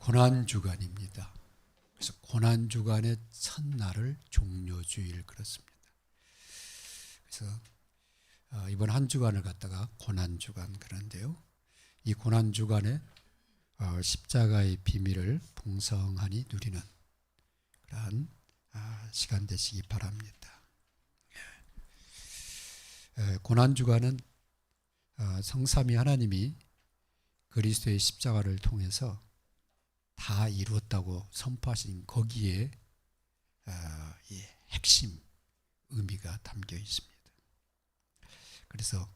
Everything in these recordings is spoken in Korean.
고난주간입니다. 그래서 고난주간의 첫날을 종료주일 그렇습니다. 그래서 이번 한 주간을 갖다가 고난주간 그런데요. 이 고난주간에 십자가의 비밀을 풍성하니 누리는 그러한 시간 되시기 바랍니다. 고난주간은 성삼위 하나님이 그리스도의 십자가를 통해서 다 이루었다고 선포하신 거기에 이 핵심 의미가 담겨 있습니다. 그래서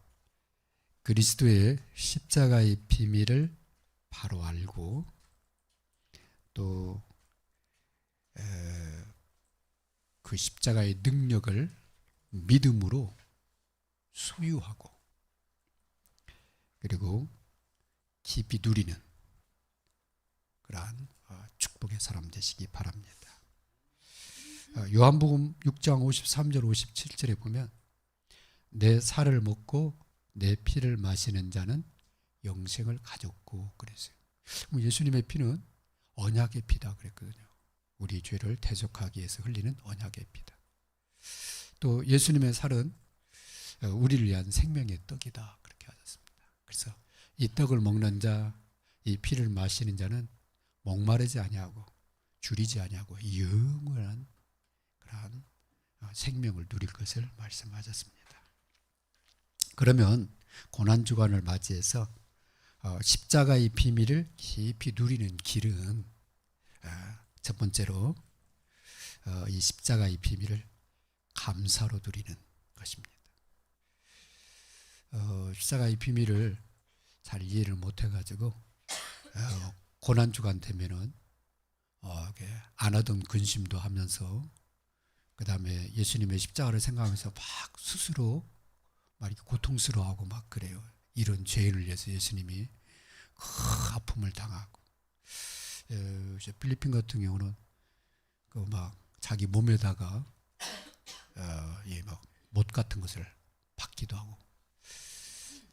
그리스도의 십자가의 비밀을 바로 알고 또 그 십자가의 능력을 믿음으로 소유하고 그리고 깊이 누리는 그러한 축복의 사람 되시기 바랍니다. 요한복음 6장 53절 57절에 보면 내 살을 먹고 내 피를 마시는 자는 영생을 가졌고 그랬어요. 예수님의 피는 언약의 피다 그랬거든요. 우리 죄를 대속하기 위해서 흘리는 언약의 피다. 또 예수님의 살은 우리를 위한 생명의 떡이다 그렇게 하셨습니다. 그래서 이 떡을 먹는 자, 이 피를 마시는 자는 목마르지 아니하고 줄이지 아니하고 영원한 그러한 생명을 누릴 것을 말씀하셨습니다. 그러면 고난주간을 맞이해서 십자가의 비밀을 깊이 누리는 길은 첫 번째로 이 십자가의 비밀을 감사로 누리는 것입니다. 십자가의 비밀을 잘 이해를 못해가지고 고난주간 되면은 안 하던 근심도 하면서 그 다음에 예수님의 십자가를 생각하면서 막 스스로 막 이렇게 고통스러워하고 막 그래요. 이런 죄를 위해서 예수님이 큰 아픔을 당하고 필리핀 같은 경우는 그 막 자기 몸에다가 막 못 같은 것을 받기도 하고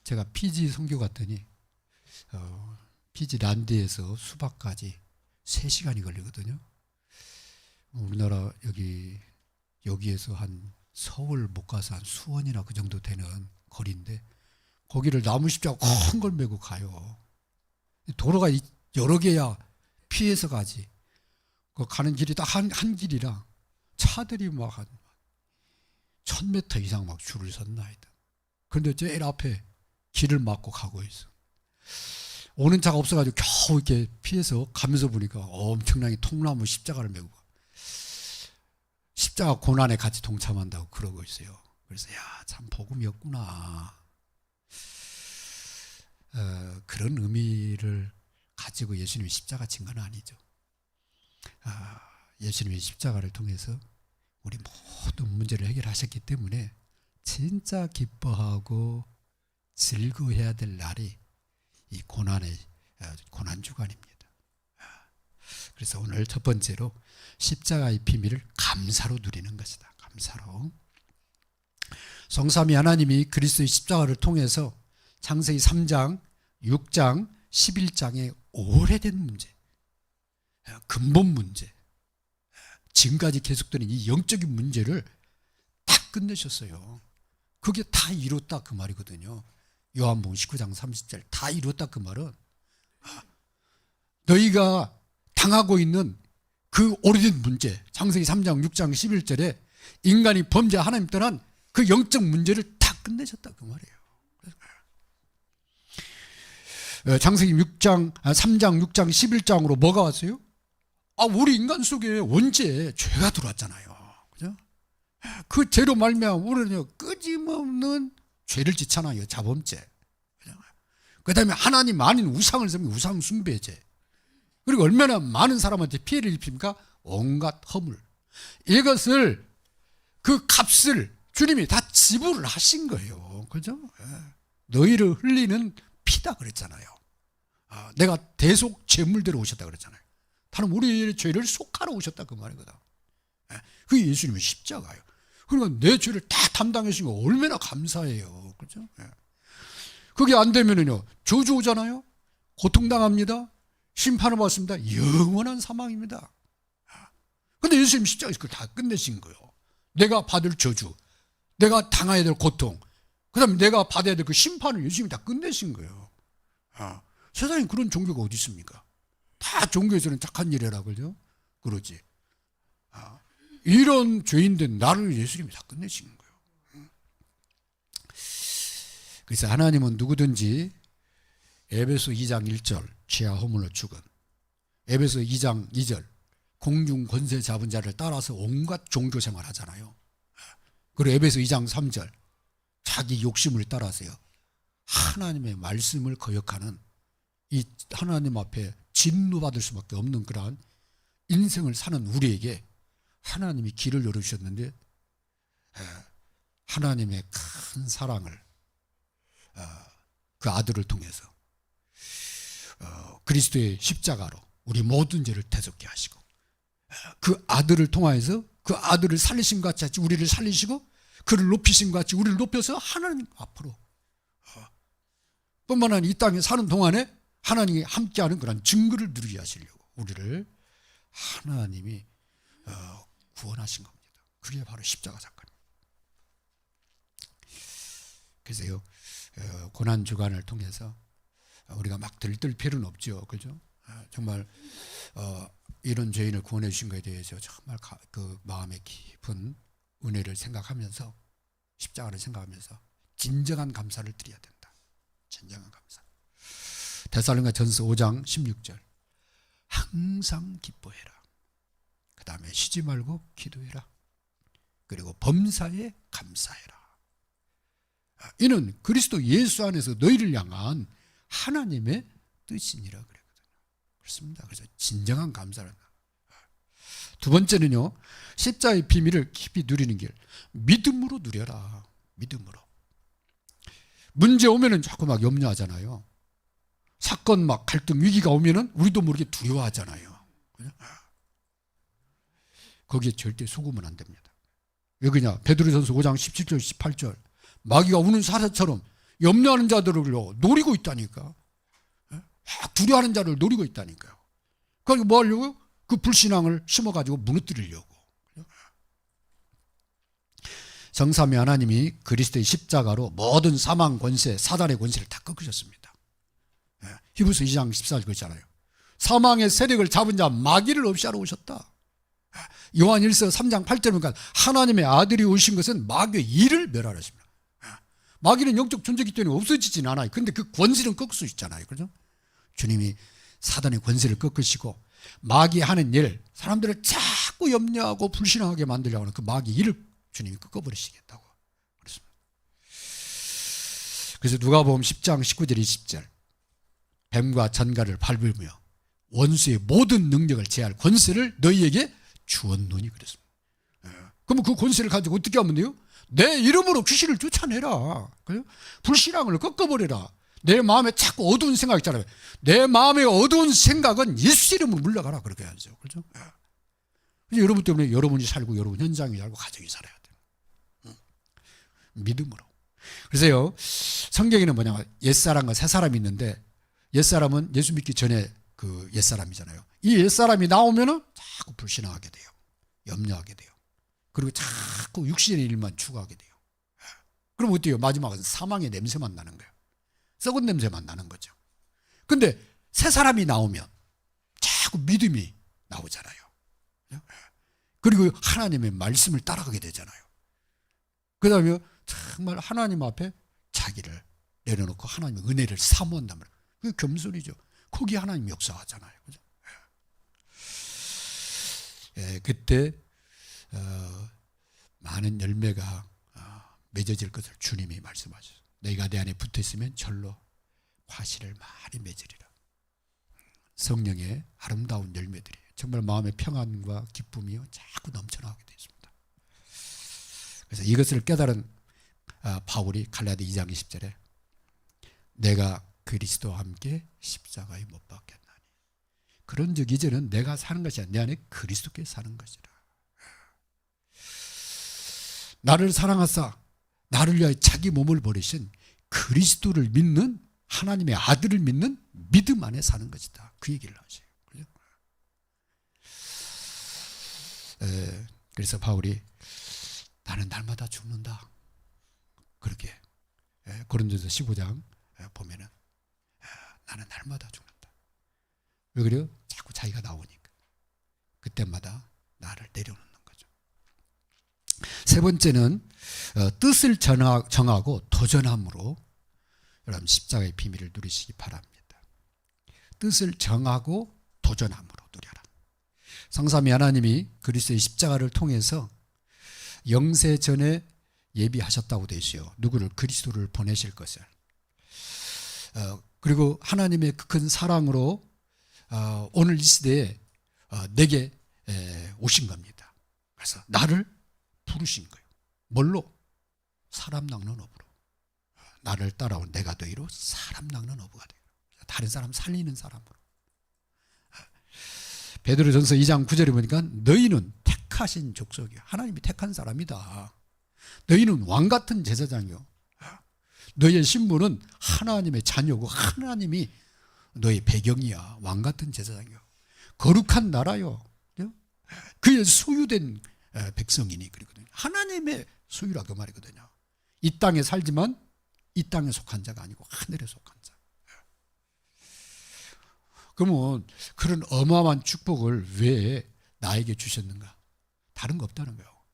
제가 피지 선교 갔더니 피지 란드에서 수박까지 3시간이 걸리거든요. 우리나라 여기에서 한 서울 못 가서 한 수원이나 그 정도 되는 거리인데 거기를 나무 십자가 큰 걸 메고 가요. 도로가 여러 개야 피해서 가지. 그 가는 길이 딱 한 길이라 차들이 막 한 1000m 이상 막 줄을 섰나이다. 그런데 제일 앞에 길을 막고 가고 있어. 오는 차가 없어가지고 겨우 이렇게 피해서 가면서 보니까 엄청나게 통나무 십자가를 메고 십자가 고난에 같이 동참한다고 그러고 있어요. 그래서 참 복음이었구나. 그런 의미를 가지고 예수님이 십자가 진 건 아니죠. 예수님이 십자가를 통해서 우리 모든 문제를 해결하셨기 때문에 진짜 기뻐하고 즐거워해야 될 날이 이 고난주간입니다. 그래서 오늘 첫 번째로 십자가의 비밀을 감사로 누리는 것이다. 감사로. 성삼위 하나님이 그리스도의 십자가를 통해서 창세기 3장, 6장, 11장의 오래된 문제, 근본 문제, 지금까지 계속되는 이 영적인 문제를 딱 끝내셨어요. 그게 다 이뤘다 그 말이거든요. 요한복음 19장 30절 다 이뤘다 그 말은 너희가 당하고 있는 그 오래된 문제, 창세기 3장 6장 11절에 인간이 범죄 하나님 떠난 그 영적 문제를 다 끝내셨다 그 말이에요. 창세기 3장 6장 11장으로 뭐가 왔어요? 우리 인간 속에 원죄 죄가 들어왔잖아요. 그죠? 그 죄로 말미암아 우리는 끊임없는 죄를 짓잖아요. 자범죄. 그 다음에 하나님 아닌 우상을 섬기는 우상 숭배죄. 그리고 얼마나 많은 사람한테 피해를 입힙니까? 온갖 허물. 이것을 그 값을 주님이 다 지불을 하신 거예요. 그죠? 너희를 흘리는 피다 그랬잖아요. 내가 대속 제물대로 오셨다 그랬잖아요. 다른 우리의 죄를 속하러 오셨다 그 말이거든. 그게 예수님의 십자가예요. 그러니까 내 죄를 다 담당하신 거 얼마나 감사해요. 그렇죠? 그게 안 되면은요 저주 오잖아요. 고통당합니다. 심판을 받습니다. 영원한 사망입니다. 근데 예수님 십자가에서 그걸 다 끝내신 거예요. 내가 받을 저주, 내가 당해야 될 고통, 그 다음에 내가 받아야 될 그 심판을 예수님이 다 끝내신 거예요. 세상에 그런 종교가 어디 있습니까? 다 종교에서는 착한 일이라 그러죠. 그러지. 이런 죄인된 나를 예수님이 다 끝내신 거예요. 그래서 하나님은 누구든지 에베소 2장 1절 죄와 허물로 죽은, 에베소 2장 2절 공중 권세 잡은 자를 따라서 온갖 종교 생활 하잖아요. 그리고 에베소 2장 3절 자기 욕심을 따라서요 하나님의 말씀을 거역하는, 이 하나님 앞에 진노받을 수밖에 없는 그러한 인생을 사는 우리에게 하나님이 길을 열어주셨는데, 하나님의 큰 사랑을 그 아들을 통해서 그리스도의 십자가로 우리 모든 죄를 대속케 하시고, 그 아들을 통하여서 그 아들을 살리신 것 같이 우리를 살리시고, 그를 높이신 것 같이 우리를 높여서 하나님 앞으로 뿐만 아니라 이 땅에 사는 동안에 하나님이 함께하는 그런 증거를 누리게 하시려고 우리를 하나님이 구원하신 겁니다. 그게 바로 십자가 사건입니다. 그래서요 고난주간을 통해서 우리가 막 들뜰 필요는 없죠. 그죠? 정말 이런 죄인을 구원해 주신 것에 대해서 정말 그 마음의 깊은 은혜를 생각하면서, 십자가를 생각하면서 진정한 감사를 드려야 된다. 진정한 감사. 데살로니가전서 5장 16절 항상 기뻐해라. 그 다음에 쉬지 말고 기도해라. 그리고 범사에 감사해라. 이는 그리스도 예수 안에서 너희를 향한 하나님의 뜻이니라 그랬거든요. 그렇습니다. 그래서 진정한 감사를 한다. 두 번째는요, 십자가의 비밀을 깊이 누리는 길, 믿음으로 누려라. 믿음으로. 문제 오면은 자꾸 막 염려하잖아요. 사건 막 갈등 위기가 오면은 우리도 모르게 두려워하잖아요. 거기에 절대 속으면 안 됩니다. 왜 그러냐? 베드로전서 5장 17절 18절 마귀가 우는 사자처럼 염려하는 자들을 노리고 있다니까. 두려워하는 자를 노리고 있다니까요. 그러니까 뭐 하려고요? 그 불신앙을 심어가지고 무너뜨리려고. 정삼위 하나님이 그리스도의 십자가로 모든 사망 권세, 사단의 권세를 다 꺾으셨습니다. 히브리서 2장 14절 그렇잖아요. 사망의 세력을 잡은 자 마귀를 없이 하러 오셨다. 요한 1서 3장 8절 보니까 하나님의 아들이 오신 것은 마귀의 일을 멸하십니다. 마귀는 영적 존재이기 때문에 없어지지는 않아요. 그런데 그 권세는 꺾을 수 있잖아요. 그죠? 주님이 사단의 권세를 꺾으시고 마귀 하는 일, 사람들을 자꾸 염려하고 불신하게 만들려고 하는 그 마귀 일을 주님이 꺾어버리시겠다고 그렇습니다. 그래서 누가복음 10장 19절 20절 뱀과 전갈을 밟으며 원수의 모든 능력을 제할 권세를 너희에게 주었노니 그랬습니다. 그러면 그 권세를 가지고 어떻게 하면 돼요? 내 이름으로 귀신을 쫓아내라. 불신앙을 꺾어버려라. 내 마음에 자꾸 어두운 생각이 있잖아요. 내 마음에 어두운 생각은 예수 이름으로 물러가라. 그렇게 해야죠. 그렇죠? 여러분 때문에 여러분이 살고 여러분 현장이 살고 가정이 살아야 돼요. 믿음으로. 그래서요, 성경에는 뭐냐, 옛사람과 새사람이 있는데, 옛사람은 예수 믿기 전에 그 옛사람이잖아요. 이 옛사람이 나오면은 자꾸 불신앙하게 돼요. 염려하게 돼요. 그리고 자꾸 육신의 일만 추구하게 돼요. 그럼 어때요? 마지막은 사망의 냄새만 나는 거예요. 썩은 냄새만 나는 거죠. 근데 새 사람이 나오면 자꾸 믿음이 나오잖아요. 그리고 하나님의 말씀을 따라가게 되잖아요. 그 다음에 정말 하나님 앞에 자기를 내려놓고 하나님의 은혜를 사모한단 말이에요. 그게 겸손이죠. 거기 하나님 역사하잖아요. 그죠? 그때 많은 열매가 맺어질 것을 주님이 말씀하셨어요. 너희가 내 안에 붙어있으면 절로 과실을 많이 맺으리라. 성령의 아름다운 열매들이 정말 마음의 평안과 기쁨이 자꾸 넘쳐나게 되어 있습니다. 그래서 이것을 깨달은 바울이 갈라디 2장 20절에 내가 그리스도와 함께 십자가에 못 박혔나니 그런즉 이제는 내가 사는 것이 아니라 내 안에 그리스도께서 사는 것이라. 나를 사랑하사 나를 위하여 자기 몸을 버리신 그리스도를 믿는 하나님의 아들을 믿는 믿음 안에 사는 것이다. 그 얘기를 하셔요. 그죠? 그래서 바울이 나는 날마다 죽는다. 그렇게 고린도서 15장 보면은 나는 날마다 죽는다. 왜 그래요? 자꾸 자기가 나오니까. 그때마다 나를 내려놓는 거죠. 세 번째는 뜻을 정하고 도전함으로 여러분 십자가의 비밀을 누리시기 바랍니다. 뜻을 정하고 도전함으로 누려라. 성삼위 하나님이 그리스도의 십자가를 통해서 영세 전에 예비하셨다고 되어 있어요. 누구를? 그리스도를 보내실 것을. 그리고 하나님의 그 큰 사랑으로 오늘 이 시대에 내게 오신 겁니다. 그래서 나를 부르신 거예요. 뭘로? 사람 낚는 어부로. 나를 따라온 내가 너희로 사람 낚는 어부가 되요. 다른 사람 살리는 사람으로. 베드로전서 2장 9절에 보니까 너희는 택하신 족속이요. 하나님이 택한 사람이다. 너희는 왕같은 제사장이요. 너희의 신분은 하나님의 자녀고 하나님이 너희 배경이야. 왕같은 제사장이요. 거룩한 나라요. 그의 소유된 백성이니 그러거든요. 하나님의 소유라 그 말이거든요. 이 땅에 살지만 이 땅에 속한 자가 아니고 하늘에 속한 자. 그러면 그런 어마어마한 축복을 왜 나에게 주셨는가? 다른 거 없다는 거예요.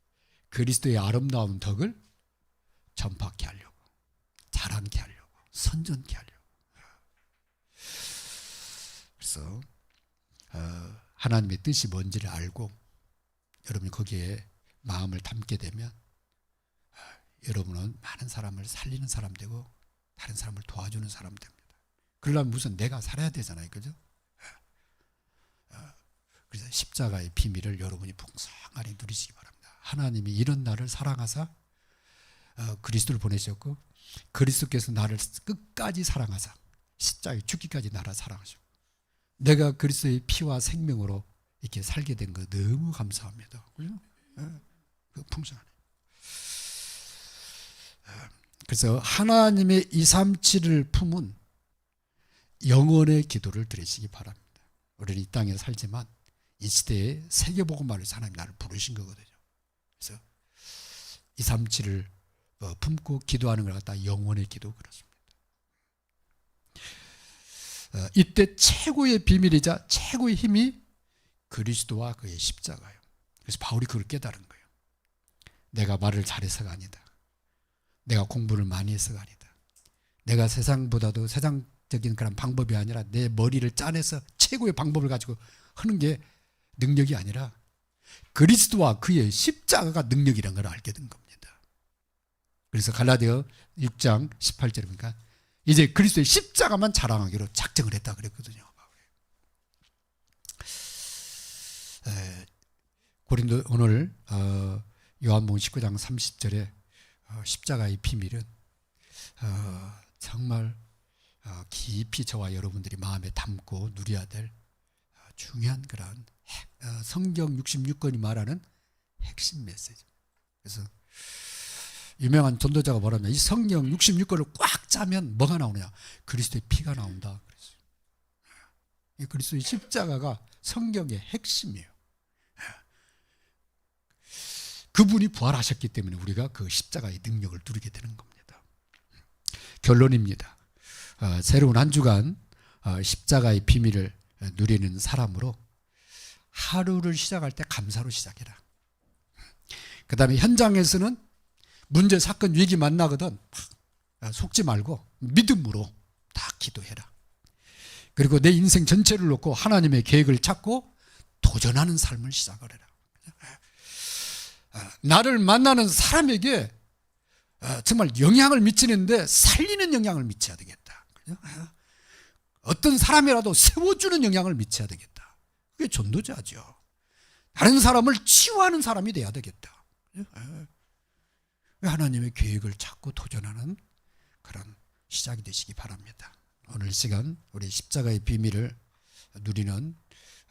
그리스도의 아름다운 덕을 전파케 하려고, 자랑케 하려고, 선전케 하려고. 그래서 하나님의 뜻이 뭔지를 알고 여러분이 거기에 마음을 담게 되면 여러분은 많은 사람을 살리는 사람 되고 다른 사람을 도와주는 사람 됩니다. 그러려면 무슨 내가 살아야 되잖아요. 그죠? 그래서 십자가의 비밀을 여러분이 풍성하게 누리시기 바랍니다. 하나님이 이런 나를 사랑하사 그리스도를 보내셨고 그리스도께서 나를 끝까지 사랑하사 십자가에 죽기까지 나를 사랑하셨고 내가 그리스도의 피와 생명으로 이렇게 살게 된 거 너무 감사합니다. 그죠? 풍성하네. 그래서 하나님의 237을 품은 영원의 기도를 드리시기 바랍니다. 우리는 이 땅에 살지만 이 시대에 세계복음화를 위해서 하나님 나를 부르신 거거든요. 그래서 237을 품고 기도하는 걸 갖다 영원의 기도 그렇습니다. 이때 최고의 비밀이자 최고의 힘이 그리스도와 그의 십자가예요. 그래서 바울이 그걸 깨달은 거예요. 내가 말을 잘해서가 아니다. 내가 공부를 많이 해서가 아니다. 내가 세상보다도 세상적인 그런 방법이 아니라 내 머리를 짜내서 최고의 방법을 가지고 하는 게 능력이 아니라 그리스도와 그의 십자가가 능력이라는 걸 알게 된 겁니다. 그래서 갈라디아 6장 18절에 보니까 이제 그리스도의 십자가만 자랑하기로 작정을 했다 그랬거든요. 고린도 오늘 요한복음 19장 30절에 십자가의 비밀은 정말 깊이 저와 여러분들이 마음에 담고 누려야 될 중요한 그런 성경 66권이 말하는 핵심 메시지. 그래서 유명한 전도자가 뭐라면 이 성경 66권을 꽉 짜면 뭐가 나오느냐? 그리스도의 피가 나온다. 그랬어요. 이 그리스도의 십자가가 성경의 핵심이에요. 그분이 부활하셨기 때문에 우리가 그 십자가의 능력을 누리게 되는 겁니다. 결론입니다. 새로운 한 주간 십자가의 비밀을 누리는 사람으로 하루를 시작할 때 감사로 시작해라. 그 다음에 현장에서는 문제, 사건, 위기 만나거든 속지 말고 믿음으로 다 기도해라. 그리고 내 인생 전체를 놓고 하나님의 계획을 찾고 도전하는 삶을 시작을 해라. 나를 만나는 사람에게 정말 영향을 미치는데 살리는 영향을 미쳐야 되겠다. 어떤 사람이라도 세워주는 영향을 미쳐야 되겠다. 그게 전도자죠. 다른 사람을 치유하는 사람이 돼야 되겠다. 하나님의 계획을 찾고 도전하는 그런 시작이 되시기 바랍니다. 오늘 시간 우리 십자가의 비밀을 누리는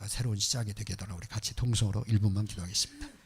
새로운 시작이 되게 되도록 우리 같이 통성으로 1분만 기도하겠습니다.